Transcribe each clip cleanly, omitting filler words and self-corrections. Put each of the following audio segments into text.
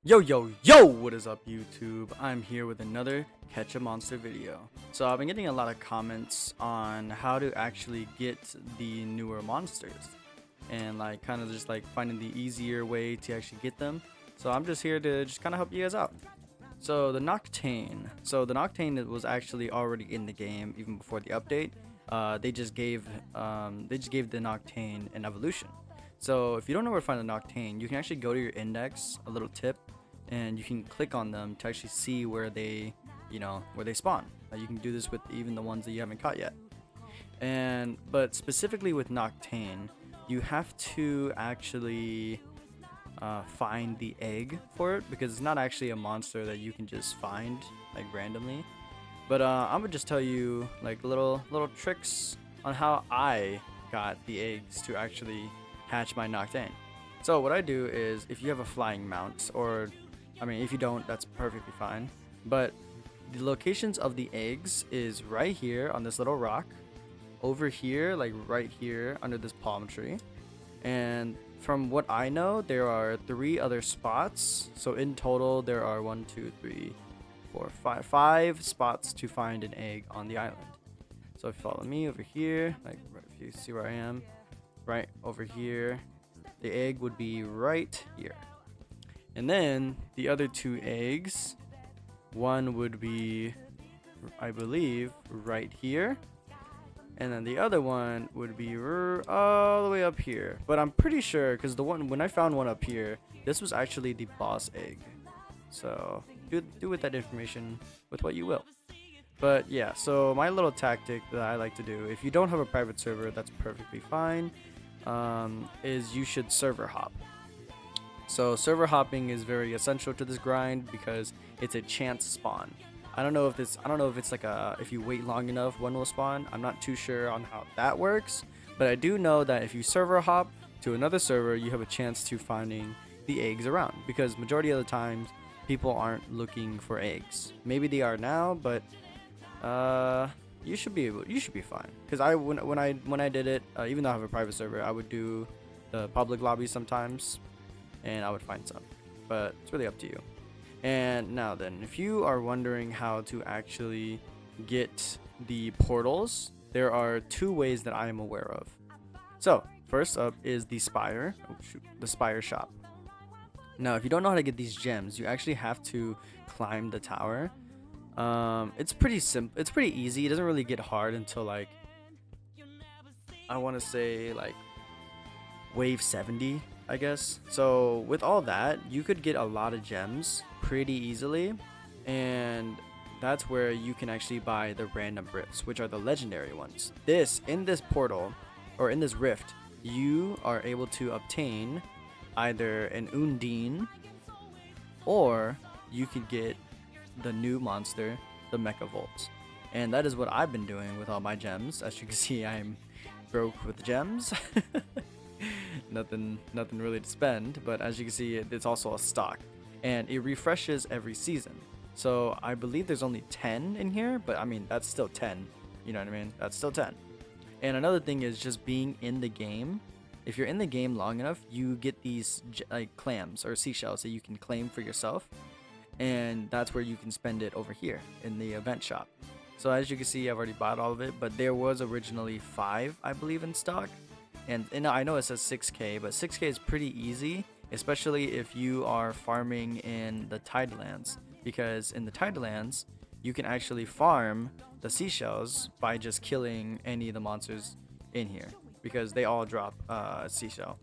Yo, what is up YouTube? I'm here with another Catch a Monster video. So I've been getting a lot of comments on how to actually get the newer monsters and like kind of just like finding the easier way to actually get them. So I'm just here to just kind of help you guys out. So the Noctane was actually already in the game even before the update. They just gave the Noctane an evolution. So if you don't know where to find the Noctane, you can actually go to your index, a little tip, and you can click on them to actually see where they spawn. You can do this with even the ones that you haven't caught yet. But specifically with Noctane, you have to actually find the egg for it, because it's not actually a monster that you can just find like randomly. But I'm gonna just tell you like little tricks on how I got the eggs to actually hatch my Noctane. So what I do is, if you have a flying mount, or I mean if you don't, that's perfectly fine, but the locations of the eggs is right here on this little rock, over here, like right here under this palm tree. And from what I know, there are 3 other spots, so in total there are 1 2 3 4 5 spots to find an egg on the island. So if you follow me over here, like if you see where I am, right over here, the egg would be right here. And then the other 2 eggs, one would be, I believe, right here, and then the other one would be all the way up here. But I'm pretty sure, because the one when I found one up here, this was actually the boss egg. So do with that information with what you will. But yeah, so my little tactic that I like to do, if you don't have a private server, that's perfectly fine, is you should server hop. So server hopping is very essential to this grind because it's a chance spawn. I don't know if it's like if you wait long enough, one will spawn. I'm not too sure on how that works, but I do know that if you server hop to another server, you have a chance to finding the eggs around, because majority of the times people aren't looking for eggs. Maybe they are now, but you should be fine. Because when I did it, even though I have a private server, I would do the public lobby sometimes, and I would find some. But it's really up to you. And now then, if you are wondering how to actually get the portals, there are 2 ways that I am aware of. So first up is the Spire. The Spire shop. Now, if you don't know how to get these gems, you actually have to climb the tower. It's pretty simple. It's pretty easy. It doesn't really get hard until like, I want to say like wave 70, I guess. So with all that, you could get a lot of gems pretty easily, and that's where you can actually buy the random rifts, which are the legendary ones. In this portal, or in this rift, you are able to obtain either an Undine, or you could get the new monster, the MechaVolt. And that is what I've been doing with all my gems. As you can see, I'm broke with gems. nothing really to spend, but as you can see, it's also a stock, and it refreshes every season. So I believe there's only 10 in here, but I mean, that's still 10, you know what I mean? That's still 10. And another thing is just being in the game. If you're in the game long enough, you get these like clams or seashells that you can claim for yourself, and that's where you can spend it over here in the event shop. So as you can see, I've already bought all of it, but there was originally 5, I believe, in stock. And I know it says 6k, but 6k is pretty easy, especially if you are farming in the Tidelands, because in the Tidelands, you can actually farm the seashells by just killing any of the monsters in here, because they all drop a seashell.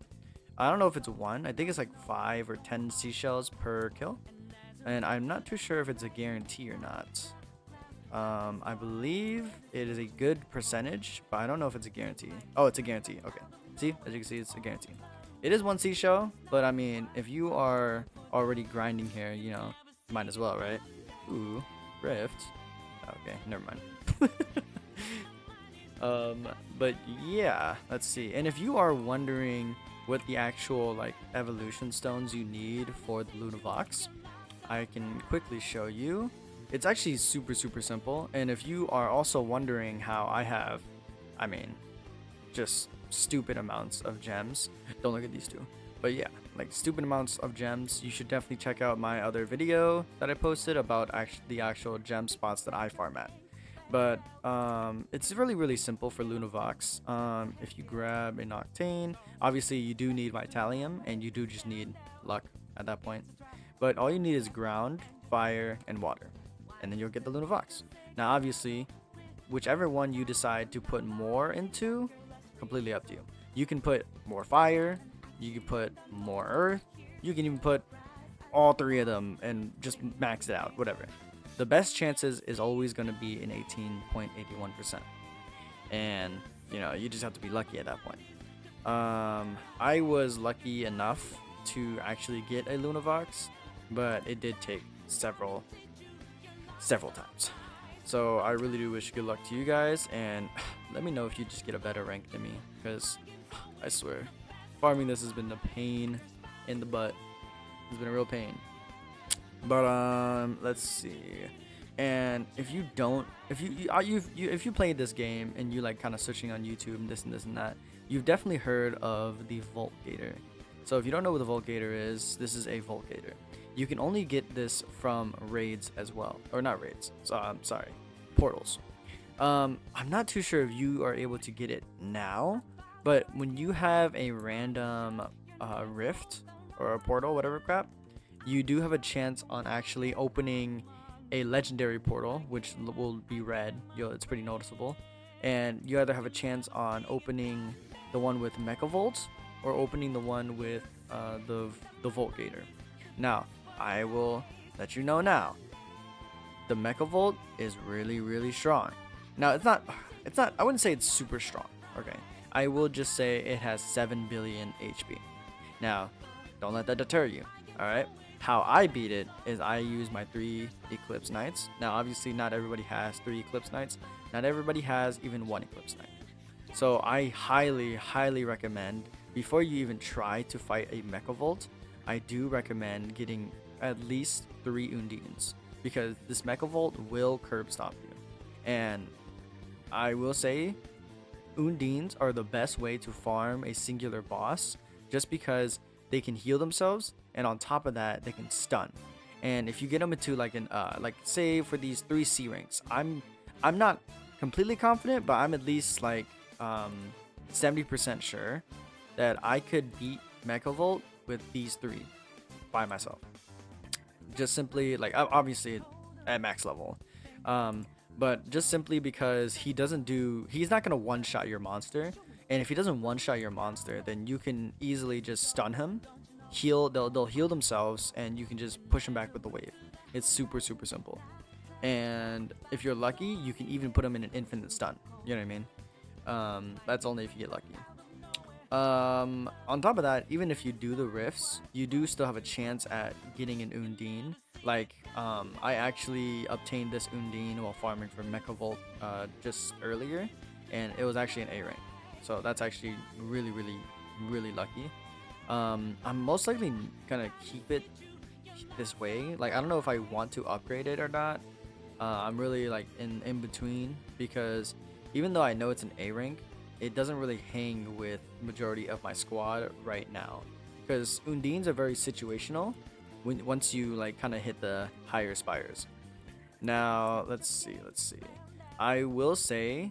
I don't know if it's 1. I think it's like 5 or 10 seashells per kill, and I'm not too sure if it's a guarantee or not. I believe it is a good percentage, but I don't know if it's a guarantee. Oh, it's a guarantee. Okay. See, as you can see, it's a guarantee. It is 1 seashell, but I mean, if you are already grinding here, you know, might as well, right? Ooh, rift. Okay, never mind. But yeah, let's see. And if you are wondering what the actual like evolution stones you need for the LunaVox, I can quickly show you. It's actually super simple. And if you are also wondering how I have, I mean, just stupid amounts of gems, don't look at these 2. But yeah, like stupid amounts of gems, you should definitely check out my other video that I posted about the actual gem spots that I farm at. But it's really simple for LunaVox. If you grab a Noctane, obviously you do need Vitalium, and you do just need luck at that point. But all you need is ground, fire, and water, and then you'll get the LunaVox. Now obviously, whichever one you decide to put more into, completely up to you. You can put more fire, you can put more earth, you can even put all three of them and just max it out, whatever. The best chances is always going to be in 18.81%. And, you know, you just have to be lucky at that point. I was lucky enough to actually get a LunaVox, but it did take several times. So I really do wish good luck to you guys, and let me know if you just get a better rank than me, because I swear, farming this has been a pain in the butt. It's been a real pain. But let's see. And if you don't, if you played this game and you like kind of searching on YouTube and this and that, you've definitely heard of the VoltGator. So if you don't know what the VoltGator is, this is a VoltGator. You can only get this from raids as well, or not raids. So I'm sorry, portals. I'm not too sure if you are able to get it now, but when you have a random rift or a portal, whatever crap, you do have a chance on actually opening a legendary portal, which will be red. It's pretty noticeable. And you either have a chance on opening the one with MechaVolt or opening the one with the VoltGator. Now, I will let you know now. The MechaVolt is really strong. Now, it's not, I wouldn't say it's super strong, okay? I will just say it has 7 billion HP. Now, don't let that deter you, alright? How I beat it is I use my 3 Eclipse Knights. Now, obviously, not everybody has 3 Eclipse Knights. Not everybody has even 1 Eclipse Knight. So I highly recommend, before you even try to fight a MechaVolt, I do recommend getting at least 3 Undines, because this MechaVolt will curb stop you. And I will say, Undines are the best way to farm a singular boss, just because they can heal themselves, and on top of that, they can stun. And if you get them into like an like say for these 3 C ranks, I'm not completely confident, but I'm at least like 70% sure that I could beat MechaVolt with these 3 by myself. Just simply, like, obviously at max level, but just simply because he's not gonna one-shot your monster. And if he doesn't one-shot your monster, then you can easily just stun him, they'll heal themselves, and you can just push them back with the wave. It's super simple. And if you're lucky, you can even put them in an infinite stun. You know what I mean? That's only if you get lucky. On top of that, even if you do the rifts, you do still have a chance at getting an Undine. Like, I actually obtained this Undine while farming for MechaVolt just earlier, and it was actually an A rank. So that's actually really lucky. I'm most likely gonna keep it this way. Like, I don't know if I want to upgrade it or not. I'm really like in between, because even though I know it's an A rank, it doesn't really hang with majority of my squad right now, because Undines are very situational once you like kind of hit the higher spires. Now let's see. I will say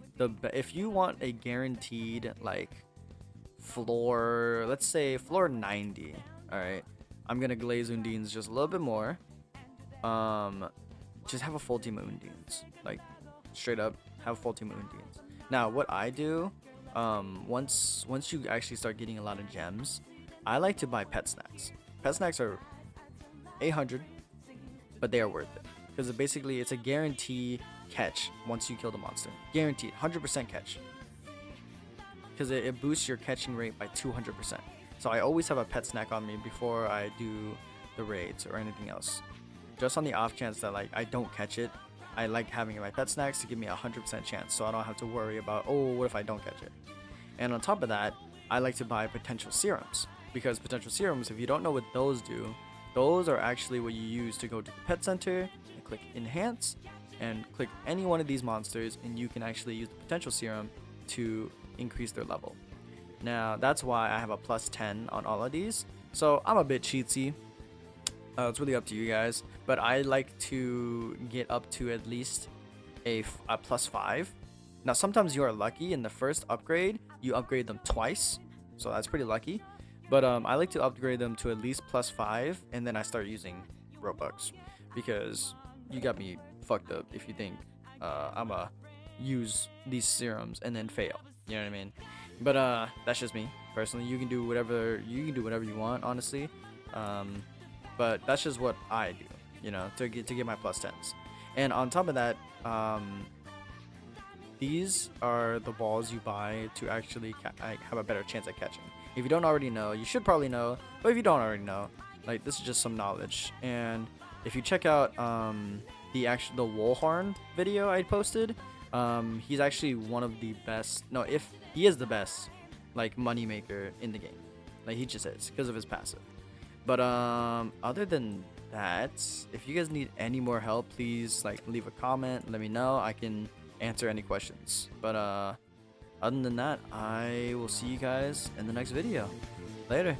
if you want a guaranteed like floor, let's say floor 90, all right, I'm gonna glaze Undines just a little bit more. Just have a full team of Undines, like straight up have a full team of Undines. Now what I do, once you actually start getting a lot of gems, I like to buy pet snacks. Pet snacks are 800, but they are worth it, because basically it's a guarantee catch once you kill the monster. Guaranteed 100% catch, because it boosts your catching rate by 200%. So I always have a pet snack on me before I do the raids or anything else, just on the off chance that like I don't catch it. I like having my pet snacks to give me a 100% chance, so I don't have to worry about, oh, what if I don't catch it. And on top of that, I like to buy potential serums, because potential serums, if you don't know what those do, those are actually what you use to go to the pet center and click enhance and click any one of these monsters, and you can actually use the potential serum to increase their level. Now that's why I have a plus 10 on all of these, So I'm a bit cheatsy. It's really up to you guys, but I like to get up to at least a +5. Now sometimes you are lucky in the first upgrade, you upgrade them twice, so that's pretty lucky. But I like to upgrade them to at least +5, and then I start using Robux, because you got me fucked up if you think I'ma use these serums and then fail. You know what I mean? But that's just me personally. You can do whatever you want, honestly. But that's just what I do, you know, to get my +10s. And on top of that, these are the balls you buy to actually have a better chance at catching. If you don't already know, you should probably know. But if you don't already know, like, this is just some knowledge. And if you check out the Woolhorn video I posted, he's actually one of the best. No, if he is the best, like, money maker in the game. Like, he just is because of his passive. But other than that, if you guys need any more help, please, like, leave a comment, let me know. I can answer any questions. But other than that, I will see you guys in the next video. Later.